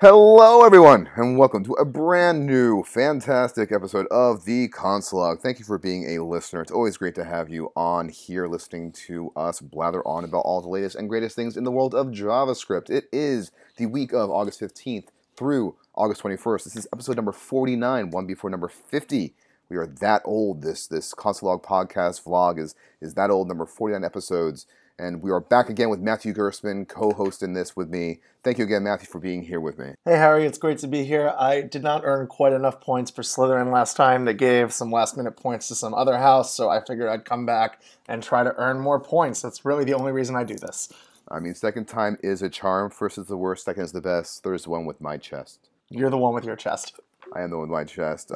Hello, everyone, and welcome to a brand new, fantastic episode of the Consulog. Thank you for being a listener. It's always great to have you on here listening to us blather on about all the latest and greatest things in the world of JavaScript. It is the week of August 15th through August 21st. This is episode number 49, one before number 50. We are that old. This Consulog podcast vlog is that old, number 49 episodes. And we are back again with Matthew Gersman co-hosting this with me. Thank you again, Matthew, for being here with me. Hey, Harry, it's great to be here. I did not earn quite enough points for Slytherin last time. They gave some last-minute points to some other house, so I figured I'd come back and try to earn more points. That's really the only reason I do this. I mean, second time is a charm. First is the worst, second is the best. Third is the one with my chest. You're the one with your chest. I am the one with my chest.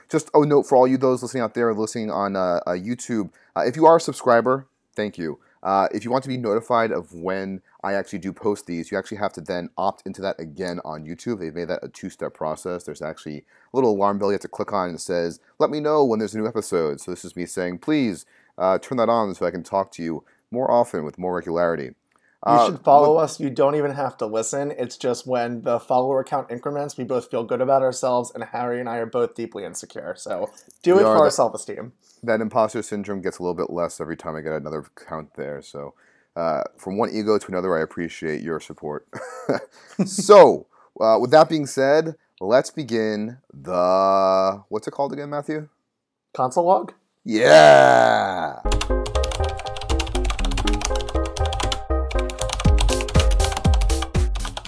Just a note for all you those listening out there, listening on YouTube. If you are a subscriber, thank you. If you want to be notified of when I actually do post these, you actually have to then opt into that again on YouTube. They've made that a two-step process. There's actually a little alarm bell you have to click on and it says, let me know when there's a new episode. So this is me saying, please turn that on so I can talk to you more often with more regularity. You should follow us. You don't even have to listen. It's just when the follower count increments, we both feel good about ourselves, and Harry and I are both deeply insecure. So do it for our self-esteem. That imposter syndrome gets a little bit less every time I get another count there. So from one ego to another, I appreciate your support. So with that being said, let's begin the... What's it called again, Matthew? Consulog? Yeah!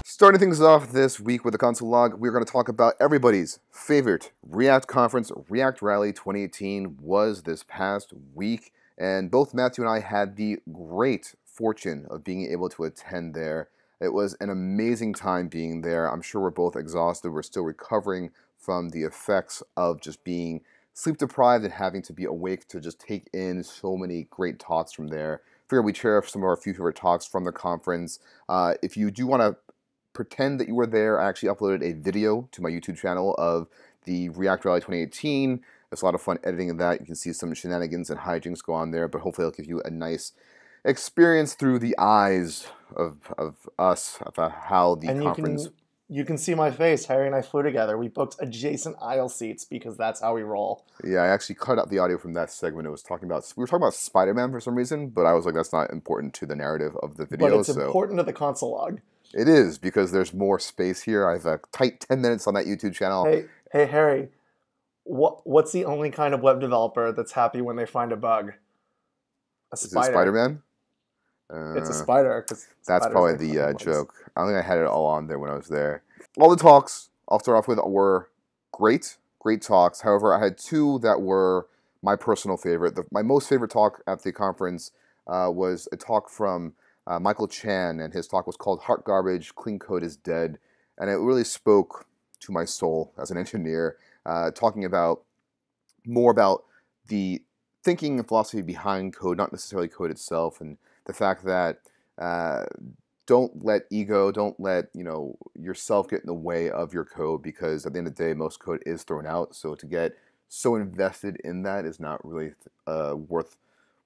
Starting things off this week with the Consulog, we're going to talk about everybody's favorite React conference. React Rally 2018 was this past week, and both Matthew and I had the great fortune of being able to attend there. It was an amazing time being there. I'm sure we're both exhausted. We're still recovering from the effects of just being sleep deprived and having to be awake to just take in so many great talks from there. Figure we share some of our few favorite talks from the conference. If you do want to pretend that you were there, I actually uploaded a video to my YouTube channel of the React Rally 2018. There's a lot of fun editing of that. You can see some shenanigans and hijinks go on there, but hopefully it'll give you a nice experience through the eyes of us, about how the conference... You can see my face. Harry and I flew together. We booked adjacent aisle seats because that's how we roll. Yeah, I actually cut out the audio from that segment. It was talking about... We were talking about Spider-Man for some reason, but I was like, that's not important to the narrative of the video. But it's important to the Consulog. It is, because there's more space here. I have a tight 10 minutes on that YouTube channel. Hey Harry, what's the only kind of web developer that's happy when they find a bug? A spider. Is it Spider-Man? It's a spider. That's probably the joke. I don't think I had it all on there when I was there. All the talks I'll start off with were great talks. However, I had two that were my personal favorite. My most favorite talk at the conference was a talk from Michael Chan, and his talk was called Heart Garbage, Clean Code is Dead. And it really spoke to my soul as an engineer, talking more about the thinking and philosophy behind code, not necessarily code itself, and the fact that don't let ego, don't let yourself get in the way of your code, because at the end of the day, most code is thrown out. So to get so invested in that is not really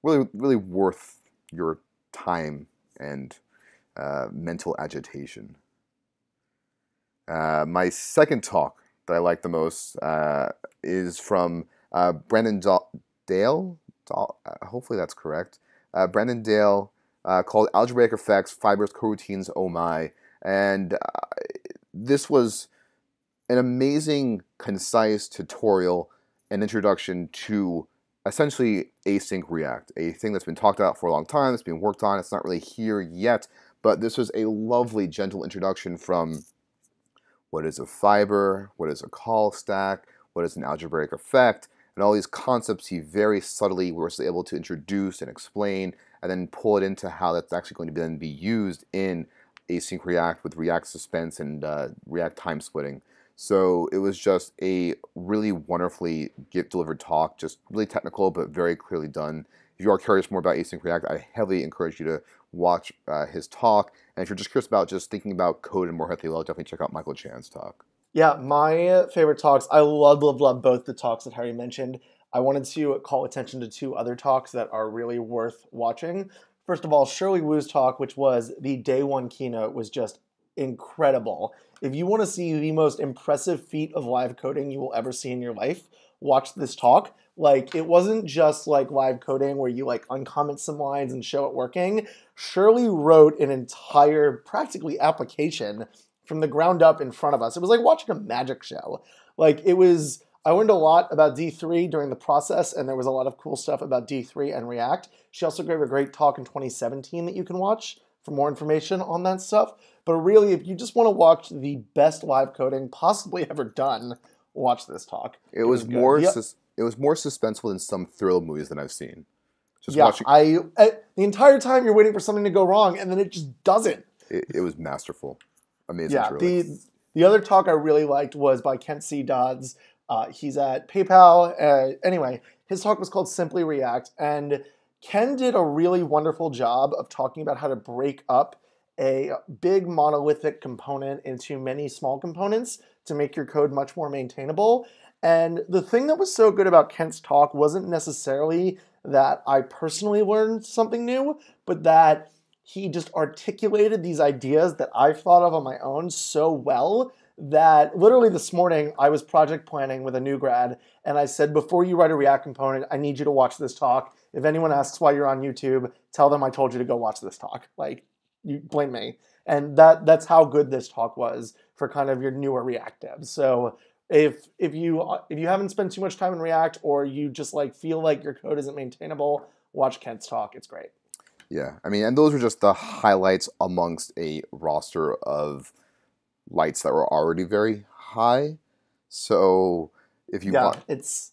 worth your time and mental agitation. My second talk that I like the most is from Brandon Dale. Hopefully that's correct. Brandon Dale, called Algebraic Effects, Fibrous Coroutines, Oh My. And this was an amazing, concise tutorial and introduction to essentially async React, a thing that's been talked about for a long time, that's been worked on. It's not really here yet, but this was a lovely, gentle introduction from what is a fiber, what is a call stack, what is an algebraic effect, and all these concepts he very subtly was able to introduce and explain, and then pull it into how that's actually going to then be used in async React with React suspense and React time splitting. So it was just a really wonderfully delivered talk, just really technical, but very clearly done. If you are curious more about async React, I heavily encourage you to watch his talk. And if you're just curious about just thinking about code and more healthy level, definitely check out Michael Chan's talk. Yeah, my favorite talks, I love both the talks that Harry mentioned. I wanted to call attention to two other talks that are really worth watching. First of all, Shirley Wu's talk, which was the day one keynote, was just incredible. If you want to see the most impressive feat of live coding you will ever see in your life, watch this talk. Like, it wasn't just like live coding where you like uncomment some lines and show it working. Shirley wrote an entire, practically, application from the ground up in front of us. It was like watching a magic show. Like, it was, I learned a lot about D3 during the process, and there was a lot of cool stuff about D3 and React. She also gave a great talk in 2017 that you can watch for more information on that stuff. But really, if you just want to watch the best live coding possibly ever done, watch this talk. It was was good. more suspenseful than some thrill movies that I've seen. Just Yeah, watching the entire time you're waiting for something to go wrong, and then it just doesn't. it was masterful, amazing. Yeah, Truly. the other talk I really liked was by Kent C. Dodds. He's at PayPal. Anyway, his talk was called Simply React, and Ken did a really wonderful job of talking about how to break up a big monolithic component into many small components to make your code much more maintainable. And the thing that was so good about Kent's talk wasn't necessarily that I personally learned something new, but that he just articulated these ideas that I've thought of on my own so well that literally this morning I was project planning with a new grad, and I said, before you write a React component, I need you to watch this talk. If anyone asks why you're on YouTube, tell them I told you to go watch this talk. Like, you blame me. And that's how good this talk was for kind of your newer React devs. So if you haven't spent too much time in React, or you just like feel like your code isn't maintainable, watch Kent's talk. It's great. Yeah, I mean, and those were just the highlights amongst a roster of lights that were already very high. So if you want, it's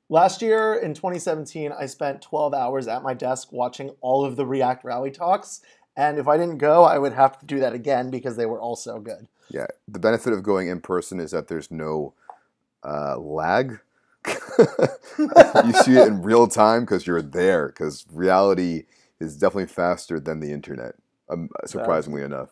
last year in 2017, I spent 12 hours at my desk watching all of the React Rally talks. And if I didn't go, I would have to do that again because they were all so good. Yeah, the benefit of going in person is that there's no lag. You see it in real time because you're there, because reality is definitely faster than the internet, surprisingly enough.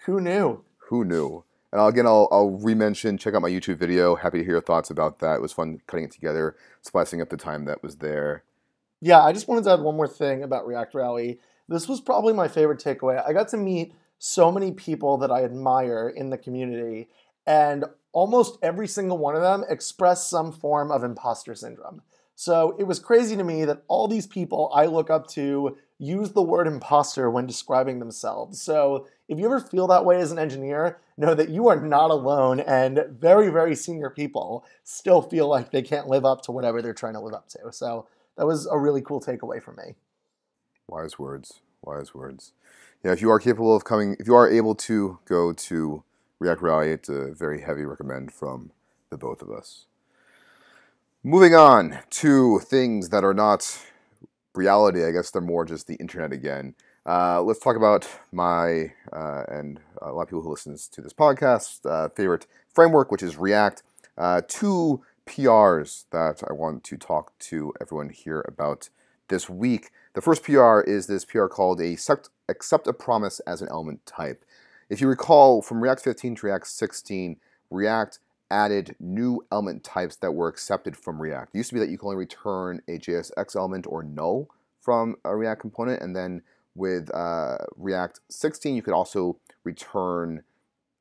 Who knew? Who knew? And again, I'll re-mention, check out my YouTube video. Happy to hear your thoughts about that. It was fun cutting it together, splicing up the time that was there. Yeah, I just wanted to add one more thing about React Rally. This was probably my favorite takeaway. I got to meet so many people that I admire in the community, and almost every single one of them expressed some form of imposter syndrome. So it was crazy to me that all these people I look up to use the word imposter when describing themselves. So if you ever feel that way as an engineer, know that you are not alone, and very, very senior people still feel like they can't live up to whatever they're trying to live up to. So that was a really cool takeaway for me. Wise words. Wise words. Yeah, if you are capable of coming, if you are able to go to React Rally, it's a very heavy recommend from the both of us. Moving on to things that are not reality, I guess they're more just the internet again. Let's talk about my, and a lot of people who listens to this podcast, favorite framework, which is React. Two PRs that I want to talk to everyone here about this week. The first PR is this PR called accept a promise as an element type. If you recall, from React 15 to React 16, React added new element types that were accepted from React. It used to be that you could only return a JSX element or null from a React component, and then with React 16, you could also return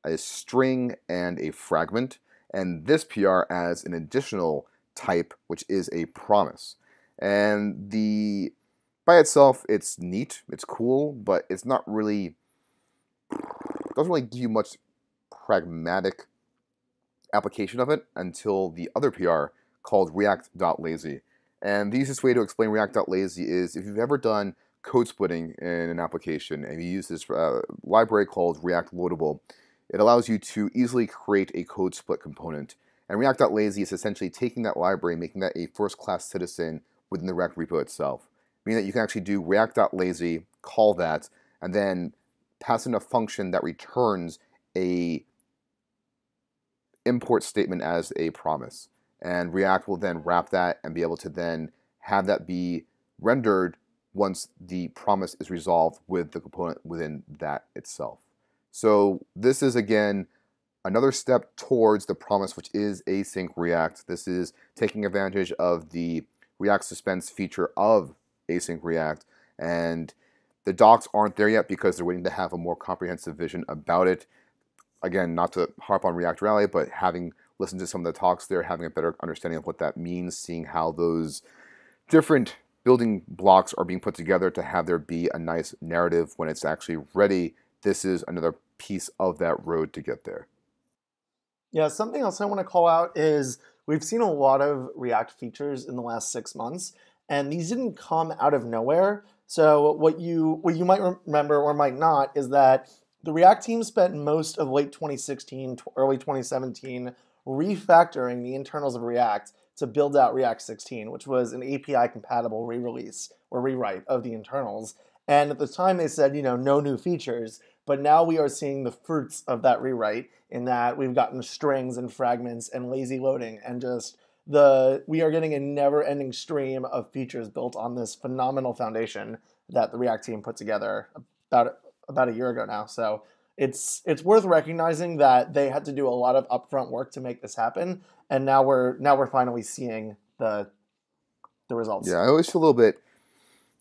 a string and a fragment. And this PR adds an additional type, which is a promise. And by itself, it's neat, it's cool, but it's not really, it doesn't really give you much pragmatic application of it until the other PR called React.lazy. And the easiest way to explain React.lazy is if you've ever done code splitting in an application and you use this library called React Loadable, it allows you to easily create a code split component. And React.lazy is essentially taking that library, making that a first-class citizen within the React repo itself. Meaning that you can actually do React.lazy, call that, and then pass in a function that returns a import statement as a promise. And React will then wrap that and be able to then have that be rendered once the promise is resolved with the component within that itself. So this is, again, another step towards the promise, which is async React. This is taking advantage of the React suspense feature of async React and The docs aren't there yet because they're waiting to have a more comprehensive vision about it. Again, not to harp on React Rally, but having listened to some of the talks there, having a better understanding of what that means, seeing how those different building blocks are being put together to have there be a nice narrative when it's actually ready. This is another piece of that road to get there. Yeah, something else I want to call out is we've seen a lot of React features in the last 6 months, and these didn't come out of nowhere. So what you might remember or might not is that the React team spent most of late 2016, early 2017 refactoring the internals of React to build out React 16, which was an API compatible re-release or rewrite of the internals. And at the time they said, no new features, but now we are seeing the fruits of that rewrite in that we've gotten strings and fragments and lazy loading and just we are getting a never-ending stream of features built on this phenomenal foundation that the React team put together about a year ago now. So it's worth recognizing that they had to do a lot of upfront work to make this happen, and now we're finally seeing the results. Yeah, I always feel a little bit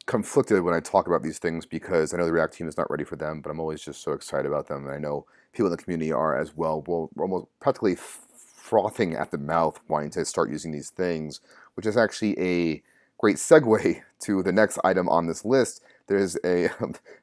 conflicted when I talk about these things because I know the React team is not ready for them, but I'm always just so excited about them, and I know people in the community are as well. We're almost practically frothing at the mouth wanting to start using these things, which is actually a great segue to the next item on this list. There's a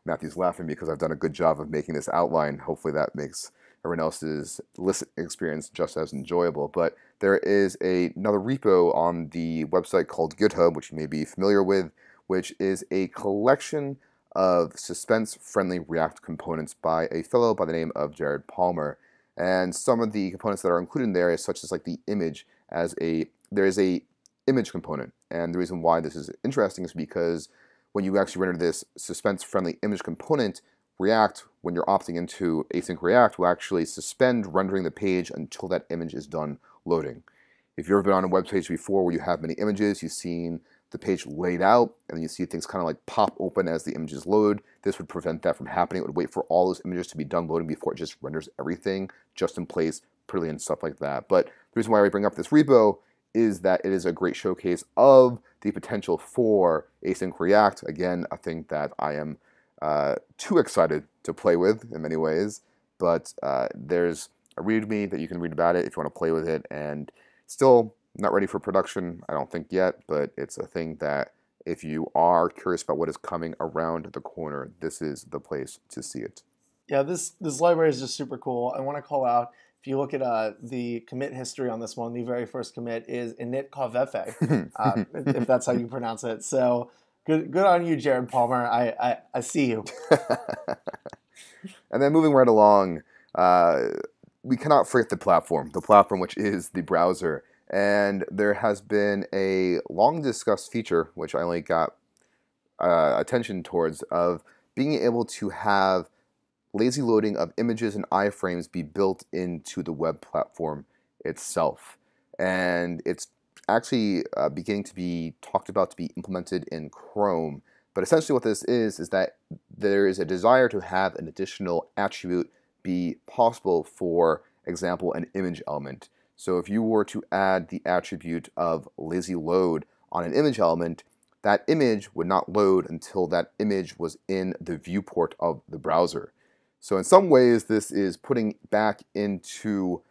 Matthew's laughing because I've done a good job of making this outline. Hopefully that makes everyone else's list experience just as enjoyable. But there is another repo on the website called GitHub, which you may be familiar with, which is a collection of suspense-friendly React components by a fellow by the name of Jared Palmer. And some of the components that are included in there is such as like the image there is a image component. And the reason why this is interesting is because when you actually render this suspense-friendly image component, React, when you're opting into async React, will actually suspend rendering the page until that image is done loading. If you've ever been on a web page before where you have many images, you've seen the page laid out, and then you see things kind of like pop open as the images load. This would prevent that from happening. It would wait for all those images to be done loading before it just renders everything just in place, prettily and stuff like that. But the reason why I bring up this repo is that it is a great showcase of the potential for async React. Again, a thing that I am too excited to play with in many ways, but there's a README that you can read about it if you want to play with it, and still not ready for production, I don't think yet, but it's a thing that if you are curious about what is coming around the corner, this is the place to see it. Yeah, this library is just super cool. I want to call out, if you look at the commit history on this one, the very first commit is init kavefe, if that's how you pronounce it. So good on you, Jared Palmer. I see you. And then moving right along, we cannot forget the platform which is the browser. And there has been a long discussed feature, which I only got attention towards, of being able to have lazy loading of images and iframes be built into the web platform itself. And it's actually beginning to be talked about to be implemented in Chrome. But essentially what this is that there is a desire to have an additional attribute be possible, for example, an image element. So if you were to add the attribute of lazy load on an image element, that image would not load until that image was in the viewport of the browser. So in some ways, this is putting back into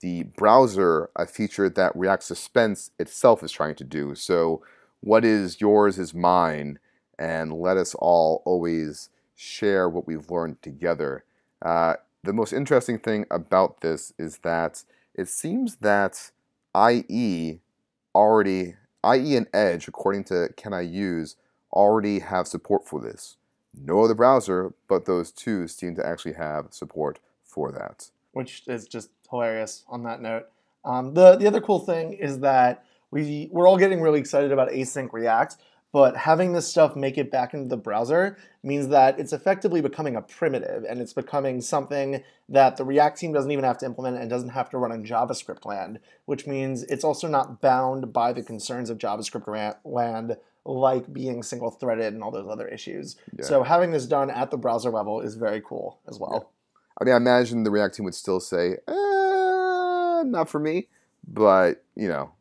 the browser a feature that React Suspense itself is trying to do. So what is yours is mine, and let us all always share what we've learned together. The most interesting thing about this is that it seems that IE and Edge, according to Can I Use, already have support for this. No other browser, but those two seem to actually have support for that. Which is just hilarious on that note. The other cool thing is that we're all getting really excited about async React, but having this stuff make it back into the browser means that it's effectively becoming a primitive, and it's becoming something that the React team doesn't even have to implement and doesn't have to run in JavaScript land, which means it's also not bound by the concerns of JavaScript land, like being single-threaded and all those other issues. Yeah. So having this done at the browser level is very cool as well. Yeah. I mean, I imagine the React team would still say, not for me, but, you know,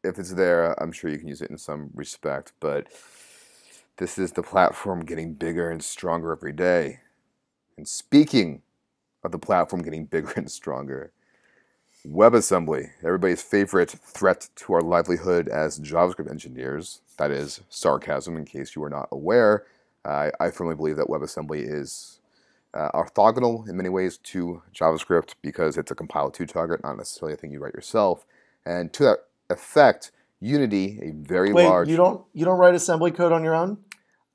if it's there, I'm sure you can use it in some respect. But This is the platform getting bigger and stronger every day. And speaking of the platform getting bigger and stronger, WebAssembly, everybody's favorite threat to our livelihood as JavaScript engineers. That is sarcasm, in case you are not aware. I firmly believe that WebAssembly is orthogonal in many ways to JavaScript because it's a compile-to target, not necessarily a thing you write yourself. And to that effect, Unity, a very Wait, large... you don't write assembly code on your own?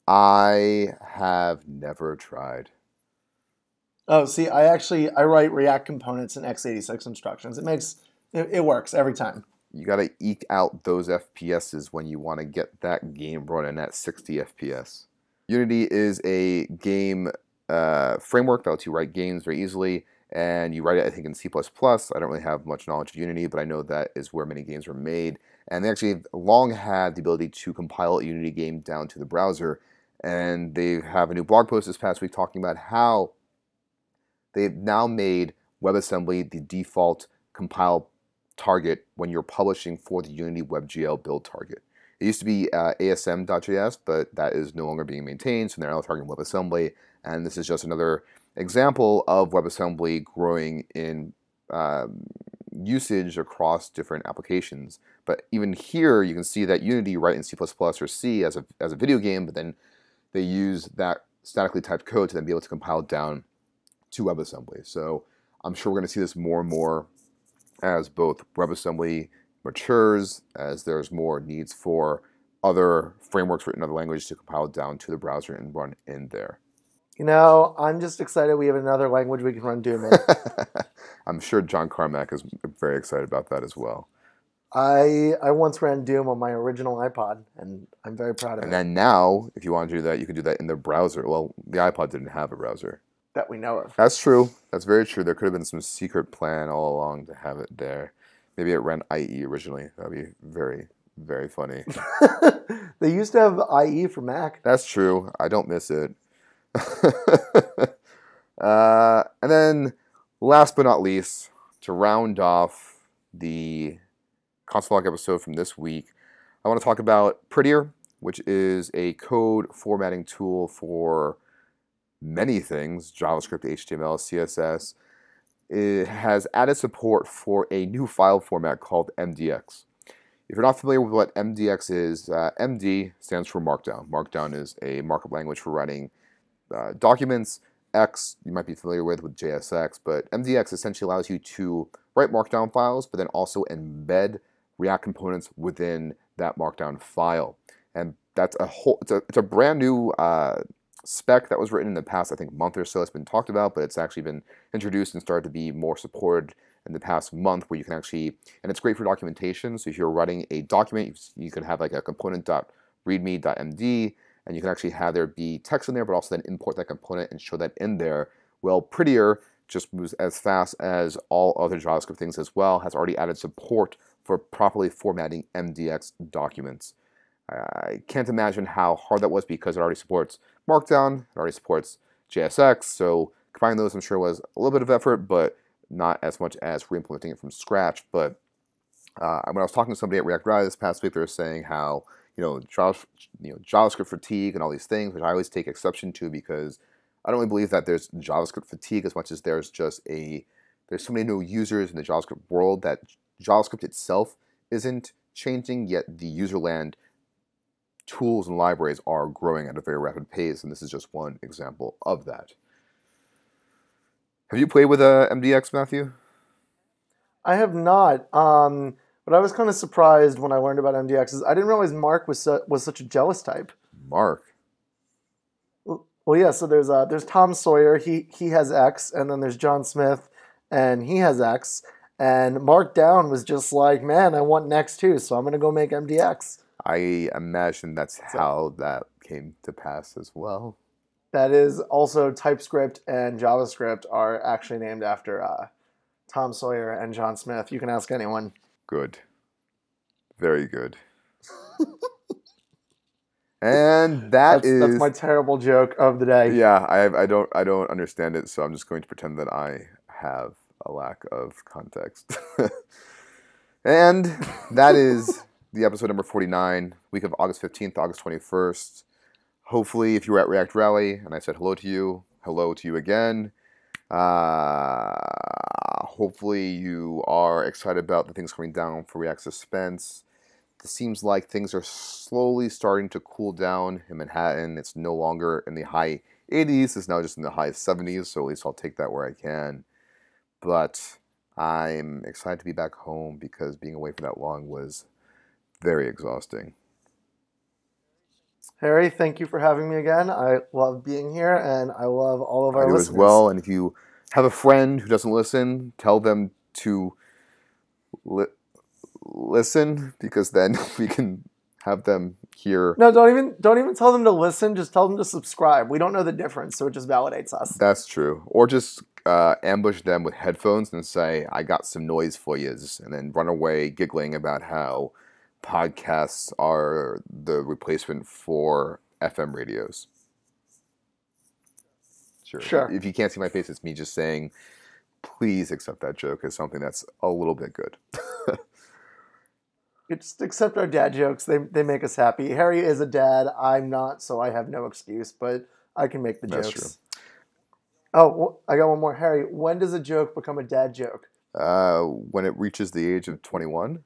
I have never tried. Oh, see, I write React components in x86 instructions. It works every time. You got to eke out those FPSs when you want to get that game running at 60 FPS. Unity is a game framework that lets you write games very easily, and you write it, I think, in C++. I don't really have much knowledge of Unity, but I know that is where many games were made. And they actually long had the ability to compile a Unity game down to the browser, and they have a new blog post this past week talking about how they've now made WebAssembly the default compile target when you're publishing for the Unity WebGL build target. It used to be asm.js, but that is no longer being maintained, so they're now targeting WebAssembly, and this is just another example of WebAssembly growing in usage across different applications. But even here, you can see that Unity write in C++ or C as a video game, but then they use that statically typed code to then be able to compile down to WebAssembly. So I'm sure we're going to see this more and more as both WebAssembly matures, as there's more needs for other frameworks written in other languages to compile down to the browser and run in there. You know, I'm just excited we have another language we can run Doom in. I'm sure John Carmack is very excited about that as well. I once ran Doom on my original iPod, and I'm very proud of it. And then now, if you want to do that, you can do that in the browser. Well, the iPod didn't have a browser. That we know of. That's true. That's very true. There could have been some secret plan all along to have it there. Maybe it ran IE originally. That would be very, very funny. They used to have IE for Mac. That's true. I don't miss it. And then, last but not least, to round off the console log episode from this week, I want to talk about Prettier, which is a code formatting tool for many things, JavaScript, HTML, CSS. It has added support for a new file format called MDX. If you're not familiar with what MDX is, MD stands for Markdown. Markdown is a markup language for writing documents. X you might be familiar with JSX, but MDX essentially allows you to write Markdown files, but then also embed React components within that Markdown file. And that's it's a brand new spec that was written in the past, I think, month or so. It's been talked about, but it's actually been introduced and started to be more supported in the past month, where you can actually, and it's great for documentation. So if you're writing a document, you can have like a component.readme.md, and you can actually have there be text in there, but also then import that component and show that in there. Well, Prettier just moves as fast as all other JavaScript things as well, has already added support for properly formatting MDX documents. I can't imagine how hard that was because it already supports Markdown, it already supports JSX, so combining those I'm sure was a little bit of effort, but not as much as re-implementing it from scratch. But when I was talking to somebody at React Rise this past week, they were saying how JavaScript fatigue and all these things, which I always take exception to because I don't really believe that there's JavaScript fatigue as much as there's just there's so many new users in the JavaScript world that JavaScript itself isn't changing, yet the userland tools and libraries are growing at a very rapid pace, and this is just one example of that. Have you played with MDX, Matthew? I have not, but I was kind of surprised when I learned about MDXs. I didn't realize Mark was such a jealous type. Mark? Well, yeah. So there's Tom Sawyer. He has X, and then there's John Smith, and he has X. And Mark Down was just like, man, I want Next too, so I'm gonna go make MDX. I imagine that's how that came to pass as well. That is also TypeScript and JavaScript are actually named after Tom Sawyer and John Smith. You can ask anyone. Good. Very good. And that's my terrible joke of the day. Yeah, I don't understand it, so I'm just going to pretend that I have a lack of context. And that is the episode number 49, week of August 15th, August 21st. hopefully, if you were at React Rally and I said hello to you again. Hopefully, you are excited about the things coming down for React Suspense. It seems like things are slowly starting to cool down in Manhattan. It's no longer in the high 80s, it's now just in the high 70s, so at least I'll take that where I can. But I'm excited to be back home because being away for that long was very exhausting. Harry, thank you for having me again. I love being here, and I love all of I our do as listeners. well, and if you have a friend who doesn't listen, tell them to listen because then we can have them hear. No, don't even tell them to listen. Just tell them to subscribe. We don't know the difference, so it just validates us. That's true. Or just ambush them with headphones and say, I got some noise for yous, and then run away giggling about how podcasts are the replacement for FM radios. Sure. Sure. If you can't see my face, it's me just saying, please accept that joke as something that's a little bit good. Just accept our dad jokes. They make us happy. Harry is a dad. I'm not, so I have no excuse, but I can make the That's jokes. true. Oh, I got one more. Harry, when does a joke become a dad joke? When it reaches the age of 21.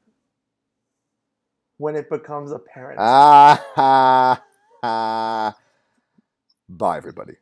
When it becomes apparent. Ah, ha, ha. Bye, everybody.